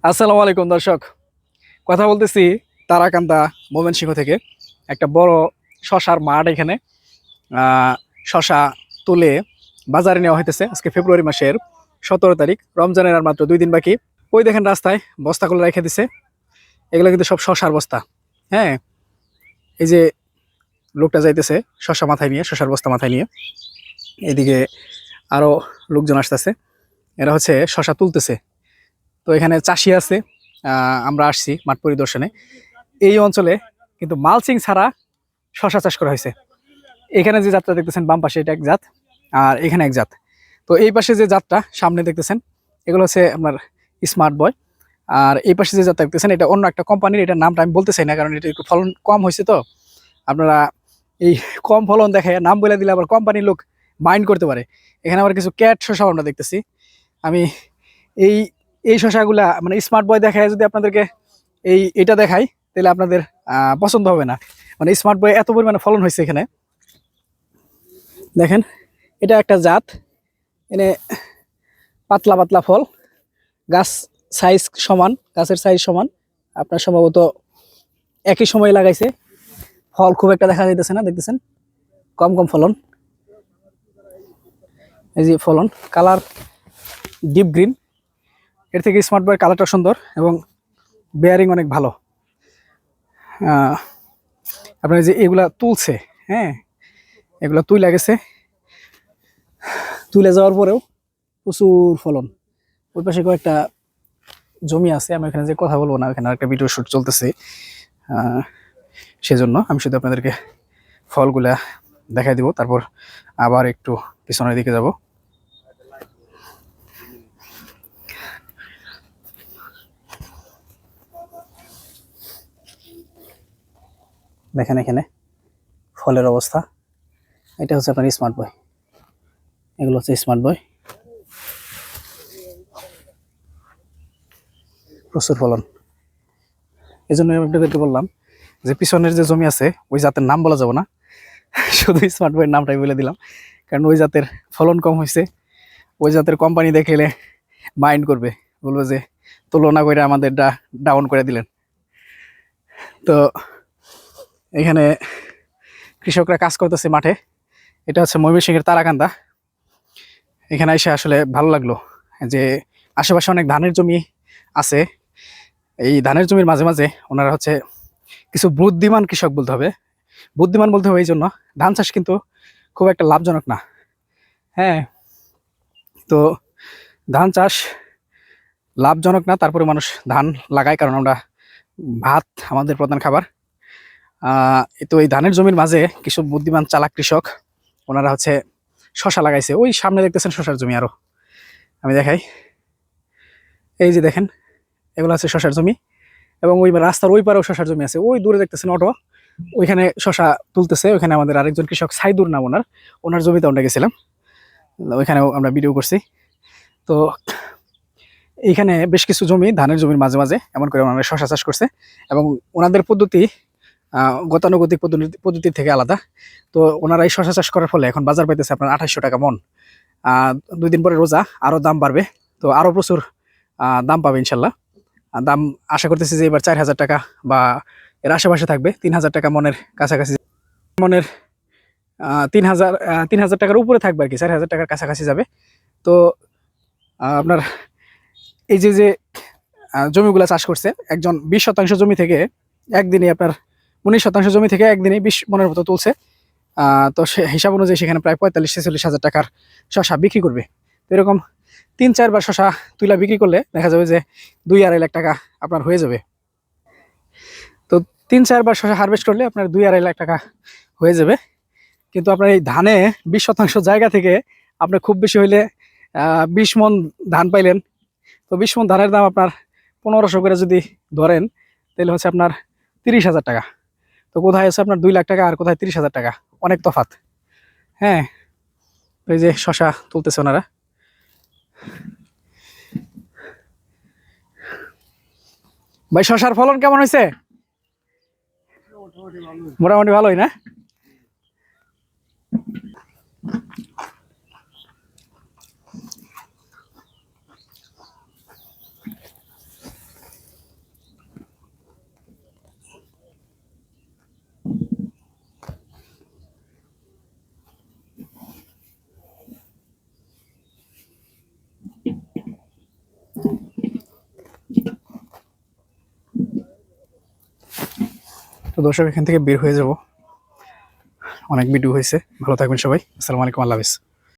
আসসালামু আলাইকুম দর্শক, কথা বলতেছি তারাকান্দা ময়মনসিংহ থেকে। একটা বড় শশার মাঠ এখানে। শশা তুলে বাজারে নেওয়া হইতেছে। আজকে ফেব্রুয়ারি মাসের 17 তারিখ, রমজানের আর মাত্র 2 দিন বাকি। ওই দেখেন রাস্তায় বস্তাগুলো রেখে দিছে, এগুলো কিন্তু সব শশার বস্তা। হ্যাঁ, এই যে লোকটা যাইতেছে শশা মাথায় নিয়ে, শশার বস্তা মাথায় নিয়ে। এদিকে আরো লোকজন আসতেছে, এরা হচ্ছে শশা তুলতেছে। তো এখানে চাষি আছে, আমরা আসছি মাঠ পরিদর্শনে। এই অঞ্চলে কিন্তু মালচিং ছাড়া শশা চাষ করা হয়েছে। এখানে যে জাতটা দেখতেছেন বাম পাশে, এটা এক জাত, আর এখানে এক জাত। তো এই পাশে যে জাতটা সামনে দেখতেছেন, এগুলো হচ্ছে আপনার স্মার্ট বয়। আর এই পাশে যে জাতটা দেখতেছেন, এটা অন্য একটা কোম্পানির। এটার নামটা আমি বলতে চাই না, কারণ এটা একটু ফলন কম হয়েছে। তো আপনারা এই কম ফলন দেখে নাম বলে দিলে আবার কোম্পানির লোক মাইন্ড করতে পারে। এখানে আবার কিছু ক্যাট শশাও আমরা দেখতেছি। আমি এই এই শশাগুলা মানে স্মার্ট বয় দেখায় যদি আপনাদেরকে এটা দেখাই, তাহলে আপনাদের পছন্দ হবে না। মানে স্মার্ট বয় এত পরিমাণে ফলন হয়েছে এখানে। দেখেন, এটা একটা জাত, এনে পাতলা পাতলা ফল, গাছ সাইজ সমান, গাছের সাইজ সমান। আপনার সম্ভবত একই সময় লাগাইছে, ফল খুব একটা দেখা যাইতেছে না, দেখতেছেন কম কম ফলন। এই যে ফলন, কালার ডিপ গ্রিন। এর থেকে স্মার্ট বয়ের কালারটা সুন্দর এবং বেয়ারিং অনেক ভালো। আপনার যে এগুলা তুলছে, হ্যাঁ, এগুলা তুলে গেছে, তুলে যাওয়ার পরেও প্রচুর ফলন। ওই পাশে কয়েকটা জমি আছে, আমি এখানে যে কথা বলবো না, এখানে একটা ভিডিও শুট চলতেছে। সেজন্য আমি শুধু আপনাদেরকে ফলগুলা দেখাই দিব, তারপর আবার একটু পিছনের দিকে যাব। দেখেন এখানে ফলের অবস্থা। এটা হচ্ছে আপনার স্মার্ট বয়, এগুলো হচ্ছে স্মার্ট বয়। প্রচুর ফলন। এই জন্য আমি আপনাদেরকে বললাম যে পিছনের যে জমি আছে ওই জাতের নাম বলা যাবে না, শুধু স্মার্ট বয়ের নামটাই বলে দিলাম। কারণ ওই জাতের ফলন কম হয়েছে, ওই জাতের কোম্পানি দেখলে মাইন্ড করবে, বলবে যে তুলনা করে আমাদের ডাউন করে দিলেন। তো এখানে কৃষকরা কাজ করতেছে মাঠে। এটা হচ্ছে ময়মনসিংহের তারাকান্দা। এখানে এসে আসলে ভালো লাগলো যে আশেপাশে অনেক ধানের জমি আছে। এই ধানের জমির মাঝে মাঝে ওনারা হচ্ছে কিছু বুদ্ধিমান কৃষক বলতে হবে। বুদ্ধিমান বলতে হবে এই জন্য, ধান চাষ কিন্তু খুব একটা লাভজনক না। হ্যাঁ, তো ধান চাষ লাভজনক না, তারপরে মানুষ ধান লাগায় কারণ আমরা ভাত আমাদের প্রধান খাবার। তো এই ধানের জমির মাঝে কিছু বুদ্ধিমান চালাক কৃষক, ওনারা হচ্ছে শশা লাগাইছে। ওই সামনে দেখতেছেন শশার জমি, আরো আমি দেখাই। এই যে দেখেন, এগুলো হচ্ছে শশার জমি, এবং ওই রাস্তার ওই পারেও শশার জমি আছে। ওই দূরে দেখতেছেন অটো, ওইখানে শশা তুলতেছে। ওইখানে আমাদের আরেকজন কৃষক সাইদুর নাম ওনার, ওনার জমিতে আমরা গেছিলাম, ওইখানেও আমরা ভিডিও করছি। তো এইখানে বেশ কিছু জমি ধানের জমির মাঝে মাঝে এমন করে ওনারা শশা চাষ করছে, এবং ওনাদের পদ্ধতি গতানুগতিক পদ্ধতির থেকে আলাদা। তো ওনারা এই শশা চাষ করার ফলে এখন বাজার পাইতেছে আপনার 2800 টাকা মন। 2 দিন পরে রোজা, আরও দাম বাড়বে, তো আরও প্রচুর দাম পাবে ইনশাল্লাহ। দাম আশা করতেছি যে এবার 4000 টাকা বা এর আশেপাশে থাকবে, 3000 টাকা মনের কাছাকাছি। মনের 3000 টাকার উপরে থাকবে আর কি, 4000 টাকার কাছাকাছি যাবে। তো আপনার এই যে যে জমিগুলো চাষ করছে, একজন 20 শতাংশ জমি থেকে একদিনে আপনার 19 শতাংশ জমি থেকে একদিনে 20 মনের মতো তুলছে। তো সে হিসাব অনুযায়ী সেখানে প্রায় 45-46 হাজার টাকার শশা বিক্রি করবে। তো এরকম 3-4 বার শশা তুলা বিক্রি করলে দেখা যাবে যে 2-2.5 লাখ টাকা আপনার হয়ে যাবে। তো 3-4 বার শশা হারভেস্ট করলে আপনার 2-2.5 লাখ টাকা হয়ে যাবে। কিন্তু আপনার এই ধানে 20 শতাংশ জায়গা থেকে আপনি খুব বেশি হইলে 20 মন ধান পাইলেন। তো 20 মন ধানের দাম আপনার 1500 করে যদি ধরেন, তাহলে হচ্ছে আপনার 30,000 টাকা। তো কোথায় আছে আপনার 2 লাখ টাকা আর কোথায় 30,000 টাকা, অনেক তফাৎ। হ্যাঁ, এই যে শশা তুলতেছে ওনারা। ভাই, শশার ফলন কেমন হয়েছে? মোটামুটি ভালোই না? তো দর্শক এখান থেকে বের হয়ে যাব, অনেক ভিডিও হয়েছে, ভালো থাকবেন সবাই, আসসালামু আলাইকুম, আল্লাহ হাফেজ।